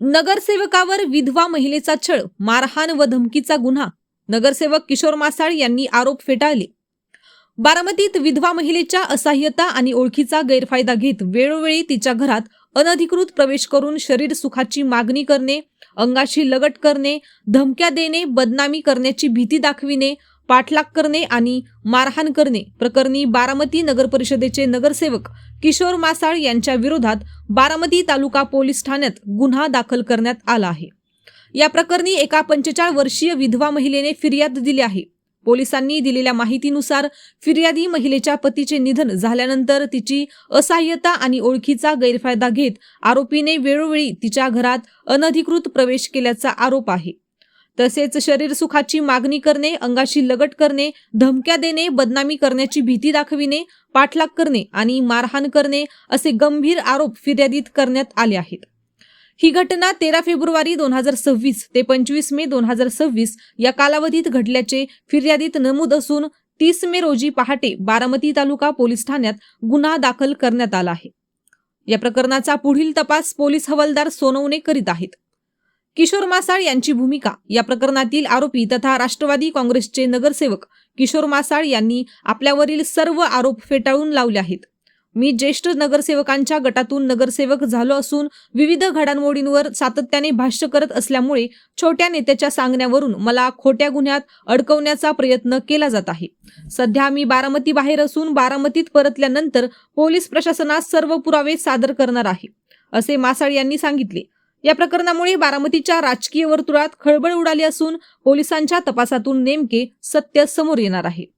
नगरसेवकावर विधवा महिलेचा छळ, मारहाण व धमकीचा गुन्हा. नगरसेवक किशोर मासाळ यांनी आरोप फेटाळले. बारामतीत विधवा महिलेच्या असहाय्यता आणि ओळखीचा गैरफायदा घेत वेळोवेळी तिच्या घरात अनधिकृत प्रवेश करून शरीर सुखाची मागणी करणे, अंगाशी लगट करणे, धमक्या देणे, बदनामी करण्याची भीती दाखविणे, पाठलाग करणे आणि मारहाण करणे प्रकरणी बारामती नगर परिषदेचे नगरसेवक किशोर मासाळ यांच्या विरोधात बारामती तालुका पोलीस ठाण्यात गुन्हा दाखल करण्यात आला आहे. या प्रकरणी एका 45 वर्षीय विधवा महिलेने फिर्याद दिली आहे. पोलिसांनी दिलेल्या माहितीनुसार फिर्यादी महिलेच्या पतीचे निधन झाल्यानंतर तिची असहाय्यता आणि ओळखीचा गैरफायदा घेत आरोपीने वेळोवेळी तिच्या घरात अनधिकृत प्रवेश केल्याचा आरोप आहे. तसेच शरीर सुखाची मागणी करणे, अंगाशी लगट करणे, धमक्या देणे, बदनामी करण्याची भीती दाखविणे, पाठलाग करणे आणि मारहाण करणे असे गंभीर आरोप फिर्यादीत करण्यात आले आहेत. ही घटना 13 फेब्रुवारी 2026 ते 25 मे 2026 या कालावधीत घडल्याचे फिर्यादीत नमूद असून 30 मे रोजी पहाटे बारामती तालुका पोलीस ठाण्यात गुन्हा दाखल करण्यात आला आहे. या प्रकरणाचा पुढील तपास पोलीस हवालदार सोनवणे करीत आहेत. किशोर मासाळ यांची भूमिका. या प्रकरणातील आरोपी तथा राष्ट्रवादी काँग्रेसचे नगरसेवक किशोर मासाळ यांनी आपल्यावरील सर्व आरोप फेटाळून लावले आहेत. मी ज्येष्ठ नगरसेवकांच्या गटातून नगरसेवक झालो असून विविध घडामोडींवर सातत्याने भाष्य करत असल्यामुळे छोट्या नेत्याच्या सांगण्यावरून मला खोट्या गुन्ह्यात अडकवण्याचा प्रयत्न केला जात आहे. सध्या मी बारामती बाहेर असून बारामतीत परतल्यानंतर पोलीस प्रशासनास सर्व पुरावे सादर करणार आहे, असे मासाळ यांनी सांगितले. या प्रकरणामुळे बारामतीच्या राजकीय वर्तुळात खळबळ उडाली असून पोलिसांच्या तपासातून नेमके सत्य समोर येणार आहे.